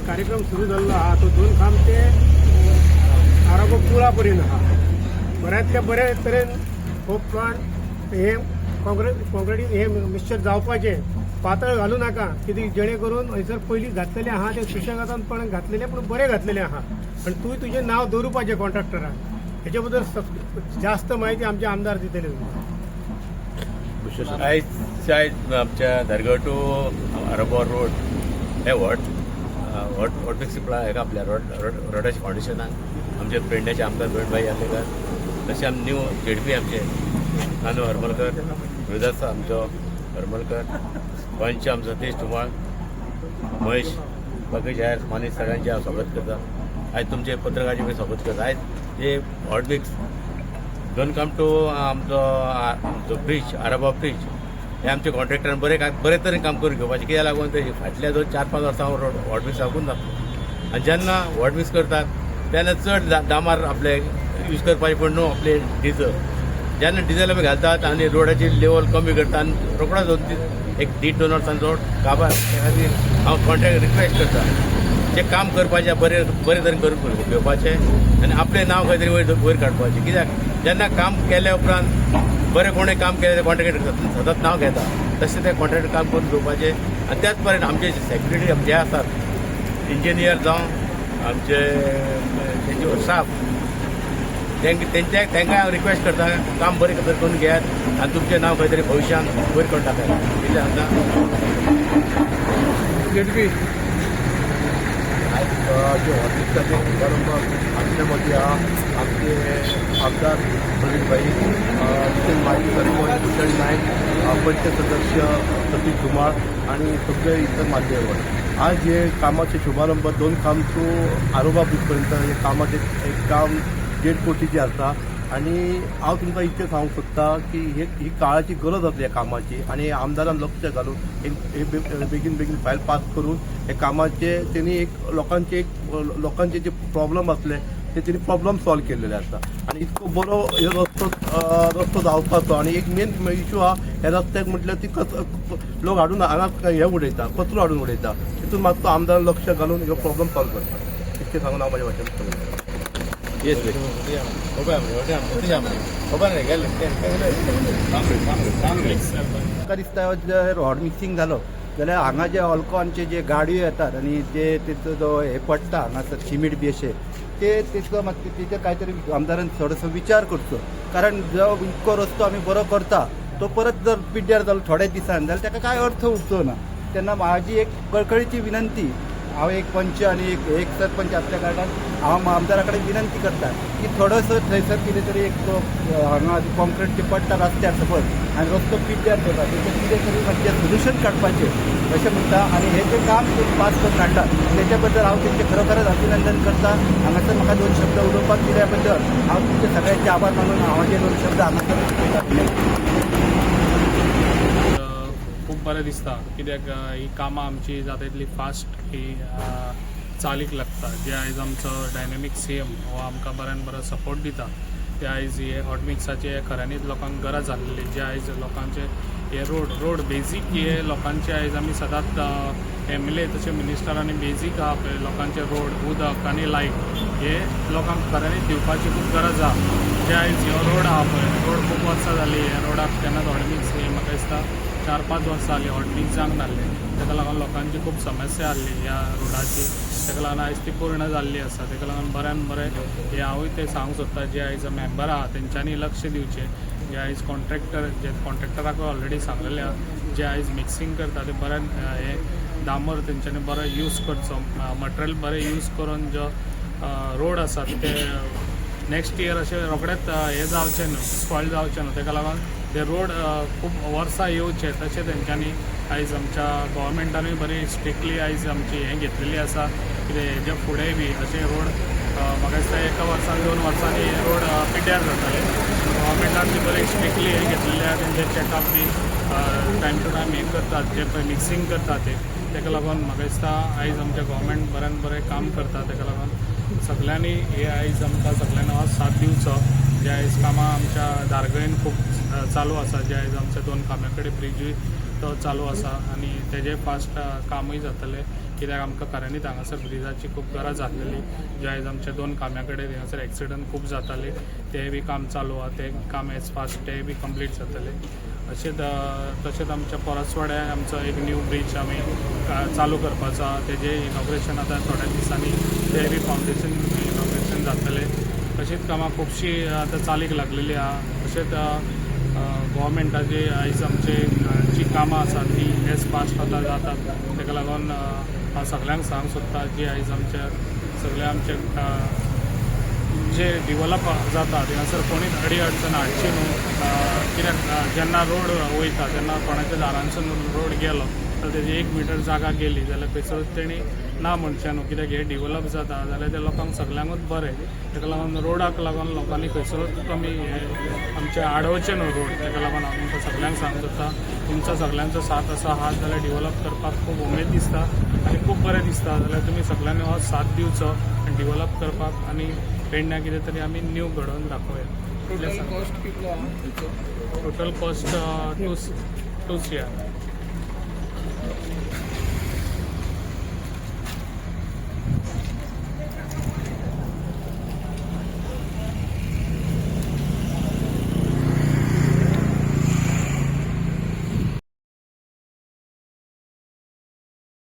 कार्यक्रम सुरू झालेलो हा तो 2 खांब ते आराबो पुळापर्यंत हा बऱ्यातल्या बऱ्या तरेन हो प्लांट हे कॉन्क्रीट हे मिक्सचर जावपाचे पातळ घालू नाका कितें जेणे करून हयसर पयलीं घातलेले आहा ते सुशेगादान पण घातलेले पूण बरे घातलेले आहा आनी तुवें तुजें नांव दवरुपाचें कॉन्ट्रॅक्टराक हेचे बद्दल जास्त माहिती आमचे आमदार दितले आयज आमच्या धारगळ टू आराबोर रोड हे वॉट मिक्स हेका आपल्या रोडाच्या फाउंडेशनाक आमचे पेडण्याचे आमदार गोविंदभाई आलेकर तशें आमी न्यू झेडपी आमचे नानू हरमलकर रोहिदास आमचो हरमलकर पंच आमचो सतीश धुमाळ महेश बाकी जाहीर मानी सगळ्यांचे हांव स्वागत करता आयज तुमचे पत्रकाराचे मी स्वागत करता आयज हे हॉट मिक्स 2 खांब टू आमचो ब्रिज आराबा ब्रिज हे आमचे कॉन्ट्रॅक्टरान बरे तरेन काम करून घेवपाचें कित्याक लागून ते फाटल्या 2-4-5 वर्सां हांव हॉट मिक्स लागून दाखलो आनी जेन्ना हॉट मिक्स करतात तेन्ना चड डांबर आपले यूज करपाचें पण न्हू आपले डिझल जेन्ना डिझल आमी घालतात आनी रोडाची लेवल कमी करता आनी रोखडोच 1-2 वर्सांचो काबार हांव कॉन्ट्रॅक्ट रिक्वेस्ट करता जे काम करपाचें बरे तरेन करून घेवपाचें आनी आपलें नांव खंय तरी वयर काडपाचें कित्याक जेन्ना काम केल्या उपरांत बरें कोणें काम केलें तें कॉन्ट्रॅक्टर सतत नांव घेता तशें तें कॉन्ट्रॅक्टर काम करून घेवपाचें आनी त्याच परेन आमचे सेक्रेटरी जे आसात इंजिनियर जावं आमचे तेंचे स्टाफ तांकां हांव रिक्वेस्ट करता काम बरें तरेन करून घेयात आनी तुमचें नांव खंय तरी भविश्यांत वयर करून टाकात कितें जेडपी जे हॉस्पिटलाचे शुभारंभ आमच्या मध्ये आमचे आमदार प्रवीणभाई नितीन माजी सरपंच कुशल नायक पंच सदस्य सतीश धुमाळ आणि सगळे इतर मान्यवर आज हे कामाचे शुभारंभ 2 खांब टू आरोबा ब्रिजपर्यंत हे कामाचे एक काम 1.5 कोटीचे आसा आणि हांव तुमकां इतकें सांगूंक सोदता की ही काळाची गरज आसली ह्या कामाची आणि आमदारान लक्ष घालून हे बेगीन फायल पास करून हे कामाचे त्यांनी लोकांचे जे प्रॉब्लेम असले ते त्यांनी प्रॉब्लेम सॉल्व केलेले आसा आणि इतको बरो हे रस्तो जावपाचो आणि एक मेन इश्यू हा ह्या रस्त्याक म्हटल्यार ती लोक हाडून हांगा हे उडयता कचरो हाडून उडयता तितून मातसो आमदार लक्ष घालून हो प्रॉब्लेम सॉल्व करता इतकें सांगून हांव म्हाज्या भाशेन म्हाका दिसता रॉड मिक्सिंग जालो जाल्यार हांगा जे ऑल्कोनचे जे गाडयो येतात आनी ते तेचो जो हे पडटा हांगासर शिमीट बी अशें तेचो मातशें तेचेर काय तरी आमदारान थोडोसो विचार करचो कारण जो इतको रस्तो आमी बरो करता तो परत जर पिड्ड्यार जालो थोड्या दिसान जाल्यार ताका काय अर्थ उरचो ना तेन्ना म्हाजी एक कळकळीची विनंती हांव एक पंच आनी एक सरपंच आसल्या कारणान हांव आमदारा कडेन विनंती करता की थोडोसो थंयसर कितें तरी एक हांगा कॉन्क्रीट पडटा रस्त्यार सपोज आनी रस्तो पिड्ड्यार करता तेचें कितें तरी मातशें सोल्युशन काडपाचें अशें म्हणटा आनी हें जें काम पास करून काडटा तेच्या बद्दल हांव तेंचें खरोखरच अभिनंदन करता हांगासर म्हाका 2 शब्द उलोवपाक दिल्या बद्दल हांव तुमचे सगळ्यांचे आभार मानून हांव 2 शब्द हांगासर खूब बरें दिसता कित्याक ही कामां आमची जाता तितली फास्ट ही चालीक लागता जे आयज आमचो डायनॅमीक सीएम हो आमकां बऱ्यान बरो सपोर्ट दिता ते आयज हे हॉट मिक्साचे खऱ्यांनीच लोकांक गरज आसलेली जे आयज लोकांचे हे रोड बेजीक हे लोकांचे आयज आमी सदांच MLA तशें मिनिस्टरांनी बेजीक आहा पळय लोकांचे रोड उदक आनी लायट हे लोकांक खऱ्यांनीच दिवपाची खूब गरज आहा जे आयज हो रोड आहा पळय रोड खूब वर्सां जाली ह्या रोडाक तेन्ना हॉट मिक्स हे म्हाका दिसता 4-5 वर्सां जालीं हॉट मिक्स जावंक नासलें ताका लागून लोकांची खूब समस्या आसली ह्या रोडाची ताका लागून आयज ती पूर्ण जाल्ली आसा ताका लागून बऱ्यान बरें हे हांवूय ते सांगूंक सोदता जे आयज मेंबर आहा तेंच्यांनी लक्ष दिवचें जे आयज कॉन्ट्रॅक्टराक ऑलरेडी सांगलेलें आहा जे आयज मिक्सिंग करता ते बऱ्यान हे डांबर तेंच्यांनी बरो यूज करचो मटेरियल बरें यूज करून जो रोड आसा ते नेक्स्ट इयर अशें रोखडेंच हे जावचें न्हू स्पॉयल जावचें न्हू ताका लागून ते रोड खूब वर्सां येवचे तशें तेंच्यांनी आयज आमच्या गव्हर्मेंटानूय बरी स्ट्रिक्टली आयज आमची हें घेतलेली आसा कितें हेजे फुडेंय बी अशें रोड म्हाका दिसता 1 वर्सान 2 वर्सांनी रोड पिड्ड्यार जाताले गव्हर्मेंटान बी बरी स्ट्रिक्टली हें घेतलेलें आसा तेंचे चॅकअप बी टायम टू टायम हें करतात जे पळय मिक्सिंग करता ते ताका लागून म्हाका दिसता आयज आमचें गव्हर्मेंट बऱ्यान बरें काम करता ताका लागून सगळ्यांनी हे आयज आमकां सगळ्यांना साथ दिवचो जे आयज कामां आमच्या धारगळेन खूब चालू आसा जे आयज आमच्या 2 खांब्या कडेन ब्रिजूय तो चालू आसा आनी तेजे फास्ट कामूय जातलें कित्याक आमकां खऱ्यांनीच हांगासर ब्रिजाची खूब गरज आसलेली. जे आयज आमच्या 2 काम्या कडेन हांगासर एक्सिडंट खूब जाताले, तेय बी काम चालू आहा, ते काम एज फास्ट तेय बी कंप्लीट जातले. तशेंच आमच्या परसवाड्यार आमचो एक न्यू ब्रीज आमी चालू करपाचो आहा, तेजें इनॉग्रेशन आतां थोड्या दिसांनी तेय बी फावंडेशन इनॉग्रेशन जातलें. तशीच कामां खुबशीं आतां चालीक लागलेलीं आहा. तशेंच गोवोरमेंटाची आयज आमची जी कामां आसात ती एज फास्ट आतां जातात. ताका लागून हांव सगळ्यांक सांगूंक सोदता जी आयज आमचे जे डिवलप जाता थंयसर कोणीच अडी अडचण हाडची न्हू. कित्याक जेन्ना रोड वयता तेन्ना कोणाच्या दारांसून रोड गेलो तर तेजी 1 मीटर जागा गेली जाल्यार थंयसर तेणी ना म्हणचें न्हू. कित्याक हे डिवलप जाता जाल्यार ते लोकांक सगळ्यांकूच बरें. ताका लागून रोडाक लागून लोकांनी खंयसरूच कमी आमचे आडोवचे न्हू रोड. ताका लागून हांव तुमकां सगळ्यांक सांगूंक सोदता तुमचो सगळ्यांचो साथ आसा हात जाल्यार डिवलप करपाक खूब उमेद दिसता आनी खूब बरें दिसता. जाल्यार तुमी सगळ्यांनी हो साथ दिवचो आनी डिवलप करपाक आनी पेडण्यां कितें तरी आमी न्यू घडोवन दाखोवया. Total cost 2 CR.